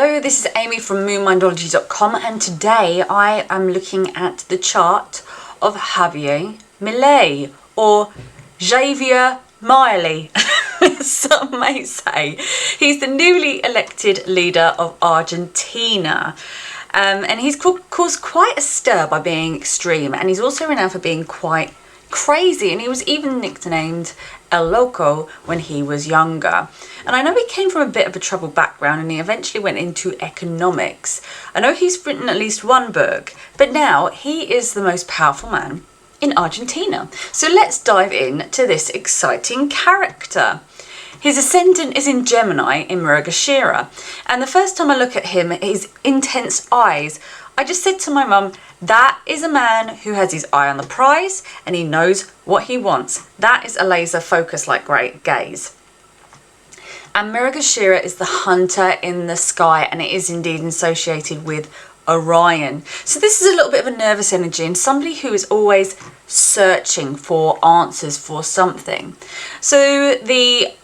Hello, this is Amy from moonmindology.com, and today I am looking at the chart of Javier Milei, or Javier Milei, some may say. He's the newly elected leader of Argentina. And he's caused quite a stir by being extreme, and he's also renowned for being quite crazy, and he was even nicknamed El Loco when he was younger. And I know he came from a bit of a troubled background, and he eventually went into economics. I know he's written at least one book, but now he is the most powerful man in Argentina. So let's dive in to this exciting character. His ascendant is in Gemini in Mrigashira, and the first time I look at him, his intense eyes, I just said to my mum, that is a man who has his eye on the prize and he knows what he wants. That is a laser focus like great gaze. And Mrigashira is the hunter in the sky, and it is indeed associated with Orion. So this is a little bit of a nervous energy and somebody who is always searching for answers for something. So the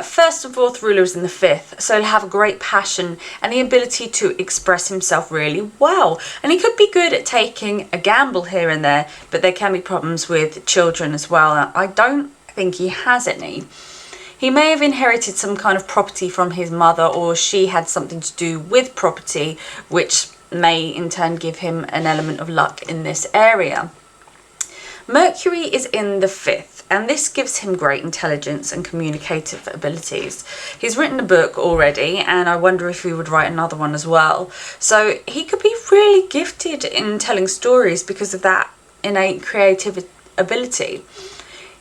first and fourth ruler is in the fifth, so he'll have a great passion and the ability to express himself really well. And he could be good at taking a gamble here and there, but there can be problems with children as well. I don't think he has any. He may have inherited some kind of property from his mother, or she had something to do with property, which may in turn give him an element of luck in this area. Mercury is in the fifth, and this gives him great intelligence and communicative abilities. He's written a book already, and I wonder if he would write another one as well. So he could be really gifted in telling stories because of that innate creative ability.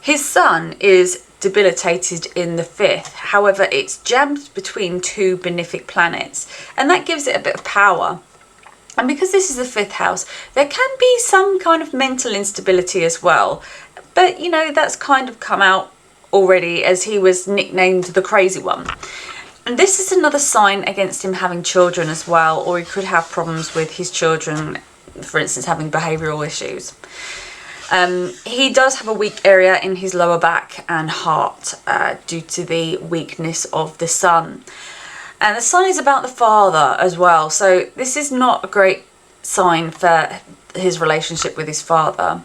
His sun is debilitated in the fifth, however it's jammed between two benefic planets, and that gives it a bit of power. And because this is the fifth house, there can be some kind of mental instability as well. But, you know, that's kind of come out already, as he was nicknamed the crazy one. And this is another sign against him having children as well, or he could have problems with his children, for instance, having behavioural issues. He does have a weak area in his lower back and heart due to the weakness of the sun. And the sun is about the father as well, so this is not a great sign for his relationship with his father.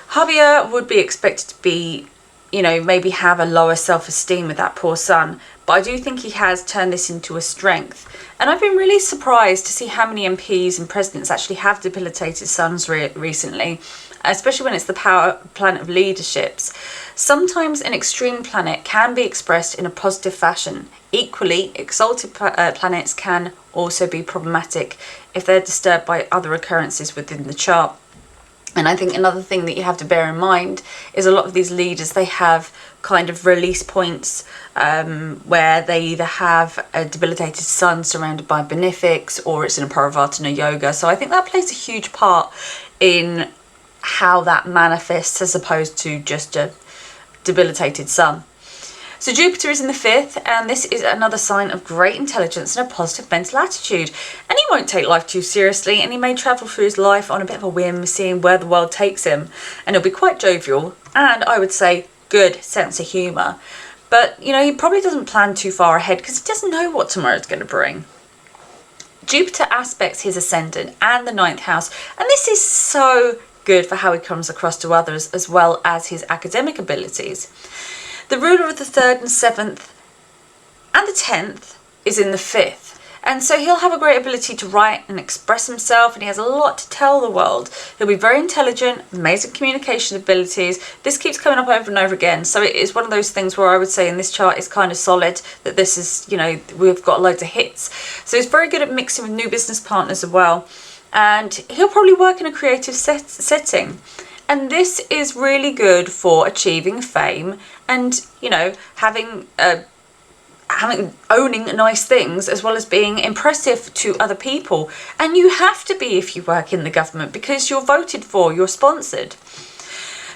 Javier would be expected to be, you know, maybe have a lower self-esteem with that poor son, but I do think he has turned this into a strength. And I've been really surprised to see how many MPs and presidents actually have debilitated suns recently, especially when it's the power planet of leaderships. Sometimes an extreme planet can be expressed in a positive fashion. Equally, exalted planets can also be problematic if they're disturbed by other occurrences within the chart. And I think another thing that you have to bear in mind is a lot of these leaders, they have kind of release points where they either have a debilitated sun surrounded by benefics, or it's in a Parivartana yoga. So I think that plays a huge part in how that manifests, as opposed to just a debilitated sun. So Jupiter is in the fifth, and this is another sign of great intelligence and a positive mental attitude. And he won't take life too seriously, and he may travel through his life on a bit of a whim, seeing where the world takes him. And he'll be quite jovial, and I would say good sense of humour. But, you know, he probably doesn't plan too far ahead because he doesn't know what tomorrow's going to bring. Jupiter aspects his ascendant and the ninth house, and this is so good for how he comes across to others, as well as his academic abilities. The ruler of the third and seventh and the 10th is in the fifth, and so he'll have a great ability to write and express himself, and he has a lot to tell the world. He'll be very intelligent, amazing communication abilities. This keeps coming up over and over again, so it is one of those things where I would say in this chart is kind of solid, that this is, you know, we've got loads of hits. So he's very good at mixing with new business partners as well, and he'll probably work in a creative setting. And this is really good for achieving fame and, you know, owning nice things, as well as being impressive to other people. And you have to be if you work in the government, because you're voted for, you're sponsored.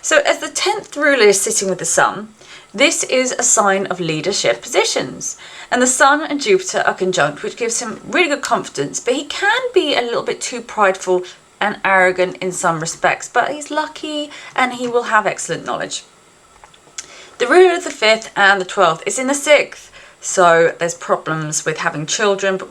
So as the 10th ruler is sitting with the sun, this is a sign of leadership positions. And the sun and Jupiter are conjunct, which gives him really good confidence, but he can be a little bit too prideful and arrogant in some respects, but he's lucky and he will have excellent knowledge. The ruler of the 5th and the 12th is in the 6th, So there's problems with having children, but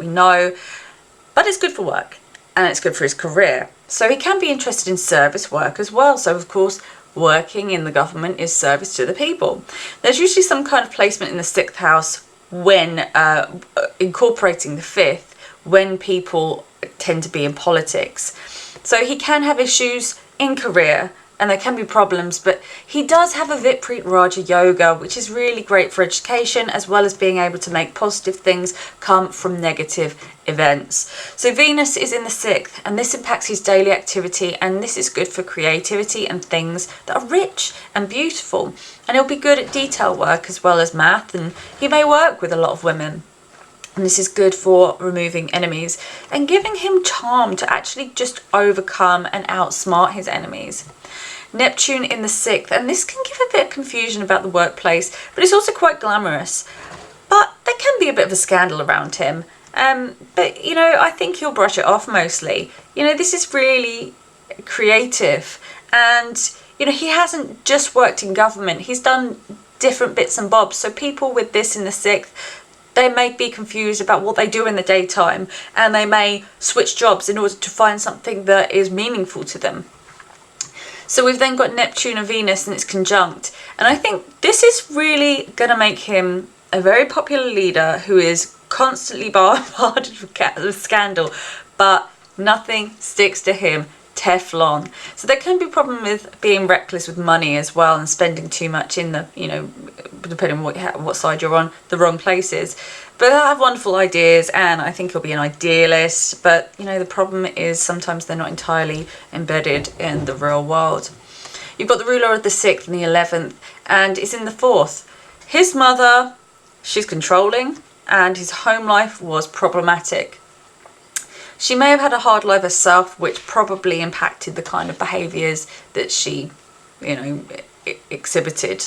it's good for work and it's good for his career. So he can be interested in service work as well. So of course, working in the government is service to the people. There's usually some kind of placement in the 6th house when incorporating the 5th, when people tend to be in politics. So he can have issues in career and there can be problems, but he does have a Vipreet Raja Yoga, which is really great for education, as well as being able to make positive things come from negative events. So Venus is in the 6th, and this impacts his daily activity, and this is good for creativity and things that are rich and beautiful. And he'll be good at detail work as well as math, and he may work with a lot of women. And this is good for removing enemies and giving him charm to actually just overcome and outsmart his enemies. Neptune in the 6th, and this can give a bit of confusion about the workplace, but it's also quite glamorous. But there can be a bit of a scandal around him. But, I think he'll brush it off mostly. This is really creative. And, he hasn't just worked in government. He's done different bits and bobs. So people with this in the 6th, they may be confused about what they do in the daytime, and they may switch jobs in order to find something that is meaningful to them. So we've then got Neptune and Venus, and it's conjunct. And I think this is really going to make him a very popular leader who is constantly bombarded with scandal, but nothing sticks to him. Teflon. So there can be a problem with being reckless with money as well, and spending too much in the, depending on what side you're on, the wrong places. But they'll have wonderful ideas, and I think he'll be an idealist. But, the problem is sometimes they're not entirely embedded in the real world. You've got the ruler of the 6th and the 11th, and it's in the 4th. His mother, she's controlling, and his home life was problematic. She may have had a hard life herself, which probably impacted the kind of behaviours that she, exhibited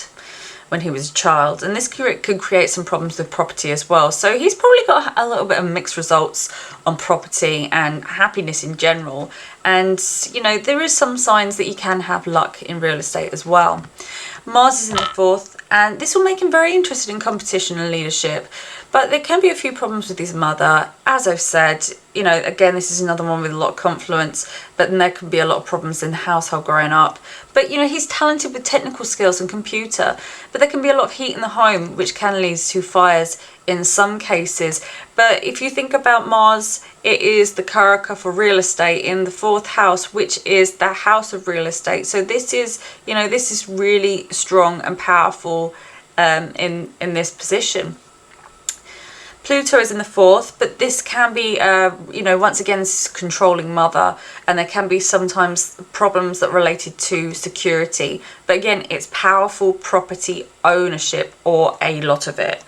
when he was a child. And this could create some problems with property as well. So he's probably got a little bit of mixed results on property and happiness in general. And, there is some signs that you can have luck in real estate as well. Mars is in the 4th, and this will make him very interested in competition and leadership. But there can be a few problems with his mother. As I've said, again, this is another one with a lot of confluence, but then there can be a lot of problems in the household growing up. But, he's talented with technical skills and computer, but there can be a lot of heat in the home, which can lead to fires in some cases. But if you think about Mars, it is the Karaka for real estate in the 4th house, which is the house of real estate. So this is, this is really strong and powerful in this position. Pluto is in the 4th, but this can be, once again, this is controlling mother, and there can be sometimes problems that are related to security. But again, it's powerful property ownership, or a lot of it.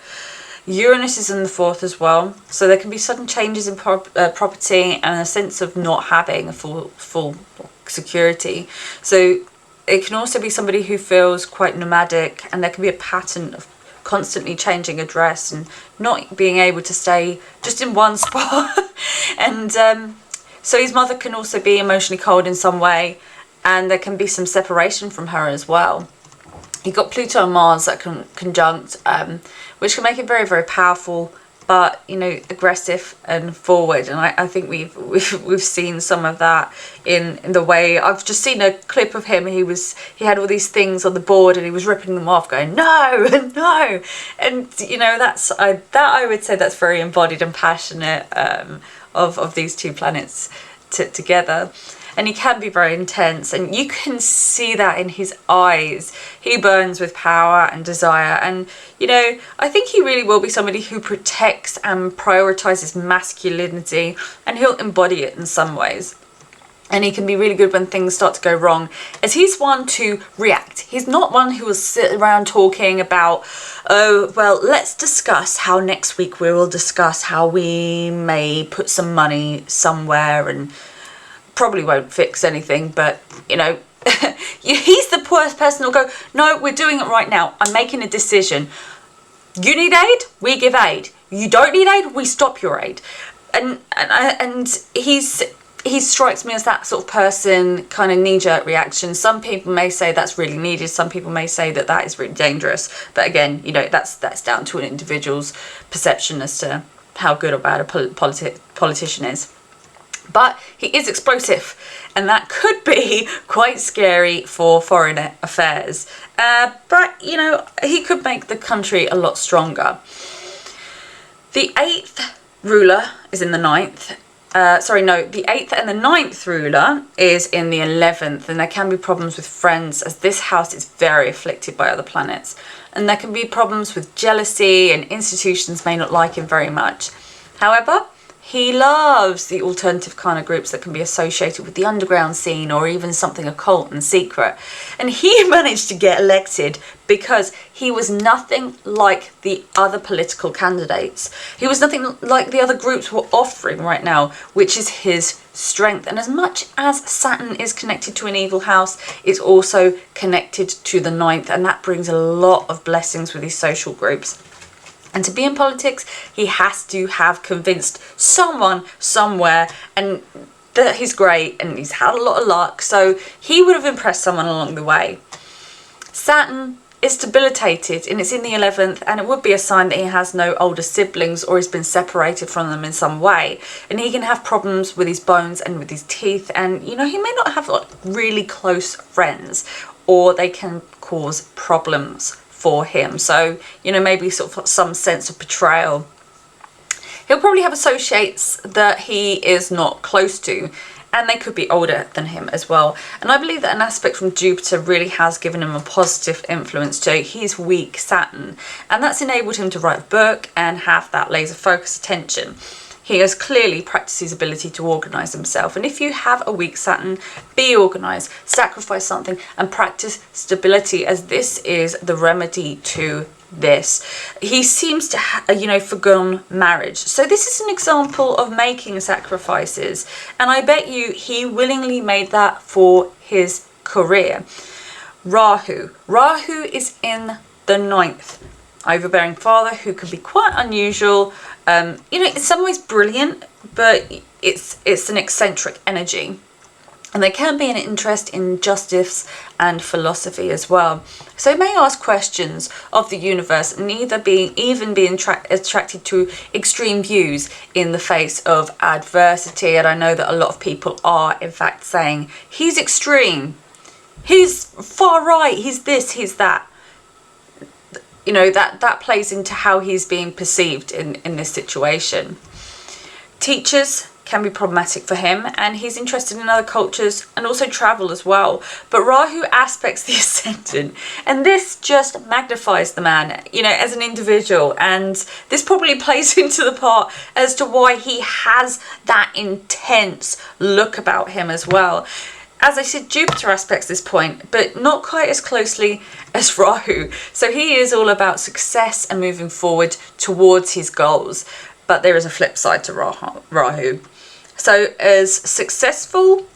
Uranus is in the 4th as well, so there can be sudden changes in property and a sense of not having a full security. So it can also be somebody who feels quite nomadic, and there can be a pattern of constantly changing address and not being able to stay just in one spot. And so his mother can also be emotionally cold in some way, and there can be some separation from her as well. You've got Pluto and Mars that can conjunct, which can make it very, very powerful, but aggressive and forward. And I think we've seen some of that in the way I've just seen a clip of him. He had all these things on the board, and he was ripping them off, going no, no. And I would say that's very embodied and passionate of these two planets together. And he can be very intense, and you can see that in his eyes. He burns with power and desire, and I think he really will be somebody who protects and prioritizes masculinity, and he'll embody it in some ways. And he can be really good when things start to go wrong, as he's one to react. He's not one who will sit around talking about, oh, well, let's discuss how next week we will discuss how we may put some money somewhere, and probably won't fix anything, but he's the worst person who'll go, no, we're doing it right now. I'm making a decision. You need aid, we give aid. You don't need aid, we stop your aid. And he's he strikes me as that sort of person, kind of knee-jerk reaction. Some people may say that's really needed. Some people may say that that is really dangerous. But again, you know, that's down to an individual's perception as to how good or bad a politician is. But he is explosive, and that could be quite scary for foreign affairs. But, you know, he could make the country a lot stronger. The 8th ruler is in the 9th. The 8th and the 9th ruler is in the 11th, and there can be problems with friends, as this house is very afflicted by other planets. And there can be problems with jealousy, and institutions may not like him very much. However, he loves the alternative kind of groups that can be associated with the underground scene, or even something occult and secret. And he managed to get elected because he was nothing like the other political candidates. He was nothing like the other groups were offering right now, which is his strength. And as much as Saturn is connected to an evil house, it's also connected to the 9th, and that brings a lot of blessings with these social groups. And to be in politics, he has to have convinced someone somewhere and that he's great and he's had a lot of luck. So he would have impressed someone along the way. Saturn is debilitated, and it's in the 11th, and it would be a sign that he has no older siblings or he's been separated from them in some way. And he can have problems with his bones and with his teeth, and, you know, he may not have like really close friends, or they can cause problems for him. So, you know, maybe sort of some sense of betrayal. He'll probably have associates that he is not close to, and they could be older than him as well. And I believe that an aspect from Jupiter really has given him a positive influence to his weak Saturn, and that's enabled him to write a book and have that laser focus attention. He has clearly practiced his ability to organise himself. And if you have a weak Saturn, be organised, sacrifice something, and practice stability, as this is the remedy to this. He seems to forgone marriage. So this is an example of making sacrifices. And I bet you he willingly made that for his career. Rahu. Rahu is in the 9th. Overbearing father who can be quite unusual. In some ways brilliant, but it's an eccentric energy. And there can be an interest in justice and philosophy as well. So he may ask questions of the universe and even be attracted to extreme views in the face of adversity. And I know that a lot of people are, in fact, saying, he's extreme, he's far right, he's this, he's that. You know, that plays into how he's being perceived in this situation. Teachers can be problematic for him, and he's interested in other cultures and also travel as well. But Rahu aspects the ascendant, and this just magnifies the man, you know, as an individual. And this probably plays into the part as to why he has that intense look about him as well. As I said, Jupiter aspects this point, but not quite as closely as Rahu. So he is all about success and moving forward towards his goals. But there is a flip side to Rahu. So as successful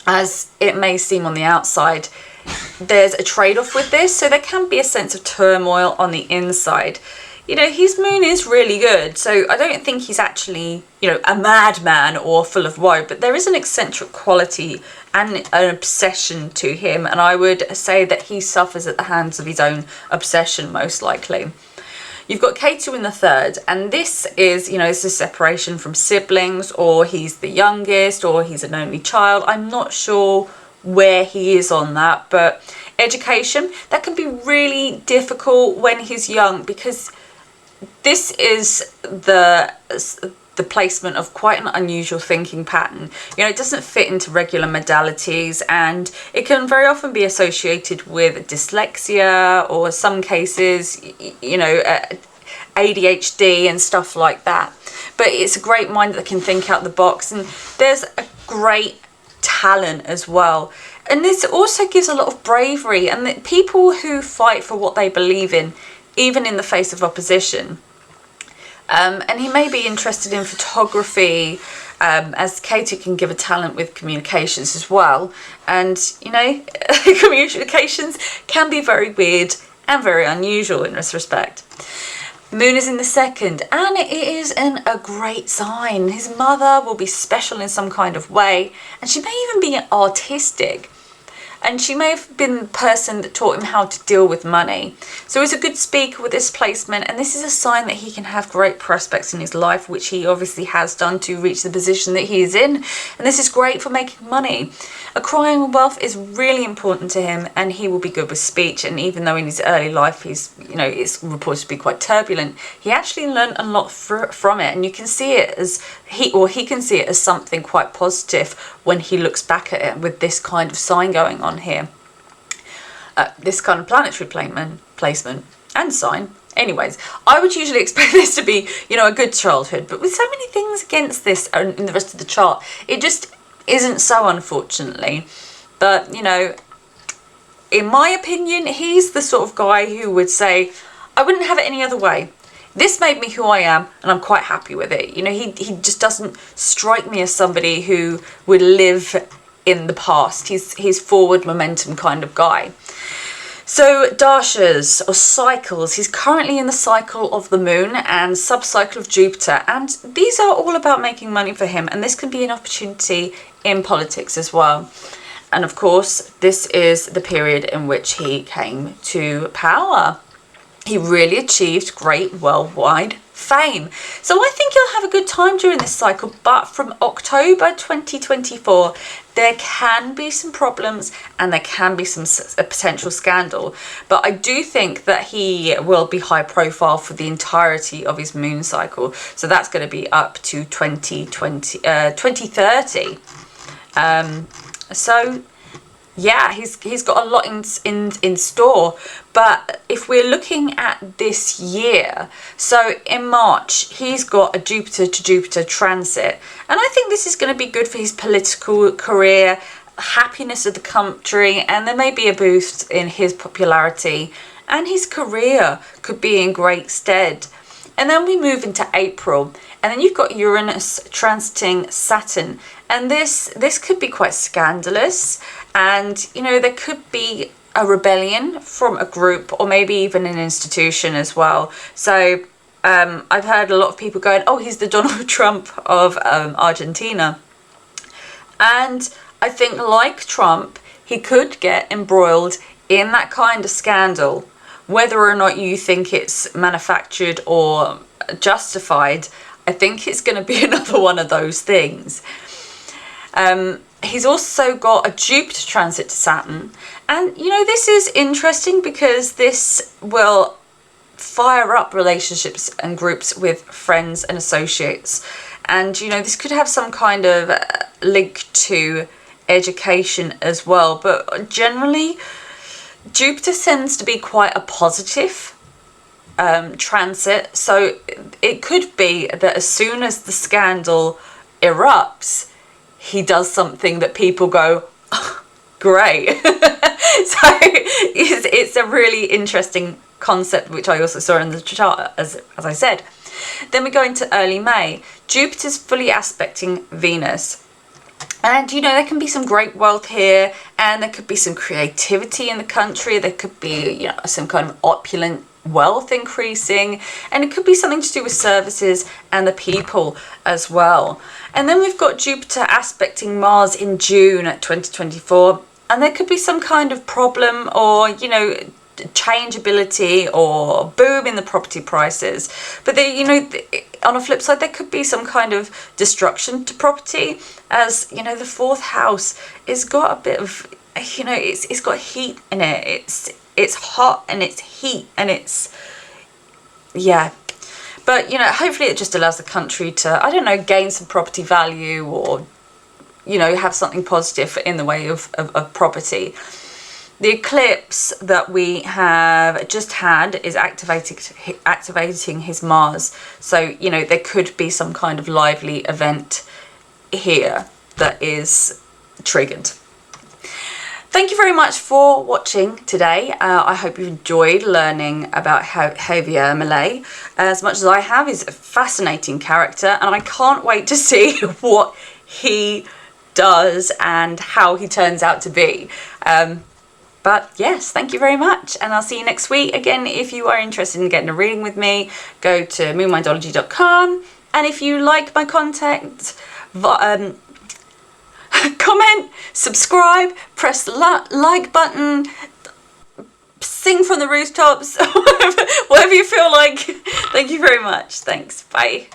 as it may seem on the outside, there's a trade-off with this. So there can be a sense of turmoil on the inside. You know, his moon is really good, so I don't think he's actually, you know, a madman or full of woe, but there is an eccentric quality and an obsession to him, and I would say that he suffers at the hands of his own obsession, most likely. You've got Ketu in the 3rd, and this is, you know, it's a separation from siblings, or he's the youngest, or he's an only child. I'm not sure where he is on that, but education, that can be really difficult when he's young, because this is the placement of quite an unusual thinking pattern. You know, it doesn't fit into regular modalities, and it can very often be associated with dyslexia, or some cases, you know, ADHD and stuff like that. But it's a great mind that can think out the box, and there's a great talent as well. And this also gives a lot of bravery, and that people who fight for what they believe in, even in the face of opposition. And he may be interested in photography, as Ketu can give a talent with communications as well. And, you know, communications can be very weird and very unusual in this respect. Moon is in the second, and it is in a great sign. His mother will be special in some kind of way, and she may even be artistic. And she may have been the person that taught him how to deal with money. So he's a good speaker with this placement, and this is a sign that he can have great prospects in his life, which he obviously has done to reach the position that he is in. And this is great for making money. Acquiring wealth is really important to him, and he will be good with speech. And even though in his early life he's, it's reported to be quite turbulent, he actually learned a lot from it. And you can see it as he can see it as something quite positive when he looks back at it with this kind of sign going on here. This kind of planetary placement and sign. Anyways, I would usually expect this to be, a good childhood, but with so many things against this in the rest of the chart, it just isn't so, unfortunately. But, in my opinion, he's the sort of guy who would say, I wouldn't have it any other way. This made me who I am, and I'm quite happy with it. He just doesn't strike me as somebody who would live in the past. He's forward momentum kind of guy. So dashas or cycles, he's currently in the cycle of the moon and sub-cycle of Jupiter, and these are all about making money for him, and this can be an opportunity in politics as well. And of course, this is the period in which he came to power. He really achieved great worldwide fame. So I think he'll have a good time during this cycle, but from October 2024, there can be some problems and there can be a potential scandal. But I do think that he will be high profile for the entirety of his moon cycle. So that's going to be up to 2030. So yeah, he's got a lot in store. But if we're looking at this year, so in March, he's got a Jupiter to Jupiter transit. And I think this is going to be good for his political career, happiness of the country, and there may be a boost in his popularity. And his career could be in great stead. And then we move into April, and then you've got Uranus transiting Saturn. And this could be quite scandalous, and there could be a rebellion from a group or maybe even an institution as well. So I've heard a lot of people going, oh, he's the Donald Trump of Argentina. And I think, like Trump, he could get embroiled in that kind of scandal. Whether or not you think it's manufactured or justified, I think it's going to be another one of those things. He's also got a Jupiter transit to Saturn. And, this is interesting because this will fire up relationships and groups with friends and associates. And, this could have some kind of link to education as well. But generally, Jupiter tends to be quite a positive transit. So it could be that as soon as the scandal erupts, he does something that people go, oh, great. So it's a really interesting concept, which I also saw in the chart, as I said. Then we go into early May. Jupiter's fully aspecting Venus. And, there can be some great wealth here, and there could be some creativity in the country. There could be, some kind of opulent wealth increasing, and it could be something to do with services and the people as well. And then we've got Jupiter aspecting Mars in June 2024, and there could be some kind of problem or, changeability or boom in the property prices. But on a flip side, there could be some kind of destruction to property, as the fourth house has got a bit of, it's got heat in it. It's hot and it's heat and it's, yeah. But, hopefully it just allows the country to, I don't know, gain some property value or, have something positive in the way of property. The eclipse that we have just had is activating his Mars. So, there could be some kind of lively event here that is triggered. Thank you very much for watching today. I hope you enjoyed learning about Javier Milei as much as I have. He's a fascinating character, and I can't wait to see what he does and how he turns out to be. But But yes, thank you very much, and I'll see you next week. Again, if you are interested in getting a reading with me, go to moonmindology.com, and if you like my content, comment, subscribe, press the like button, sing from the rooftops, whatever you feel like. Thank you very much. Thanks. Bye.